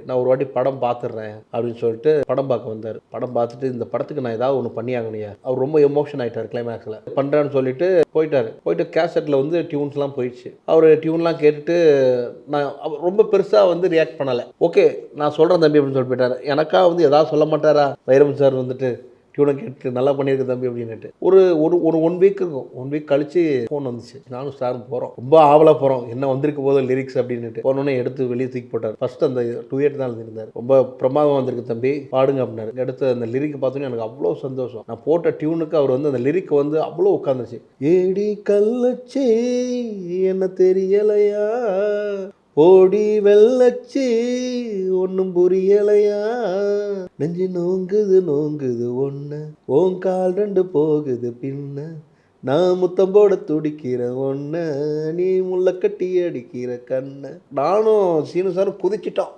நான் ஒரு வாட்டி படம் பார்த்துடுறேன் அப்படின்னு சொல்லிட்டு படம் பார்க்க வந்தார். படம் பார்த்துட்டு இந்த படத்துக்கு நான் ஏதாவது ஒன்று பண்ணி ஆகணும்யா. அவர் ரொம்ப எமோஷன் ஆகிட்டார் கிளைமேக்ஸில். பண்ணுறேன்னு சொல்லிட்டு போயிட்டு கேசட்டில் வந்து டியூன்ஸ்லாம் போயிடுச்சு. அவர் டியூன்லாம் கேட்டுட்டு நான் ரொம்ப பெருசாக வந்து ரியாக்ட் பண்ணலை. ஓகே நான் சொல்கிறேன் தம்பி அப்படின்னு சொல்லி போயிட்டார். எனக்கா வந்து ஏதாவது சொல்ல மாட்டாரா வைரம் சார் வந்துட்டு டியூனை கேட்டு நல்லா பண்ணியிருக்கு தம்பி அப்படின்னுட்டு. ஒரு ஒரு ஒரு 1 வீக் இருக்கும். 1 வீக் கழிச்சு ஃபோன் வந்துச்சு. நானும் ஸ்டாரும் போகிறோம். ரொம்ப ஆவலாக போகிறோம். என்ன வந்திருக்க போதும் லிரிக்ஸ் அப்படின்னுட்டு. போனோடனே எடுத்து வெளியே தூக்கி போட்டார். ஃபர்ஸ்ட் அந்த டூயட் தான் எழுதியிருந்தார். ரொம்ப பிரமாதம் வந்திருக்கு தம்பி பாடுங்க அப்படின்னாரு. அடுத்து அந்த லிரிக் பார்த்தோன்னே எனக்கு அவ்வளோ சந்தோஷம். நான் போட்ட டியூனுக்கு அவர் வந்து அந்த லிரிக் வந்து அவ்வளோ உட்காந்துச்சு. ஏடி கள்ளச்சி என்ன தெரியலையா ஓடி வெள்ளச்சி ஒன்னும் புரியலையா நெஞ்சு நோங்குது ஒன்ன ஓன் கால் 2 போகுது பின்ன நான் முத்தம் போட துடிக்கிற ஒன்ன நீ முள்ள கட்டி அடிக்கிற கண்ண. நானும் சீனு சாரும் குதிச்சிட்டோம்.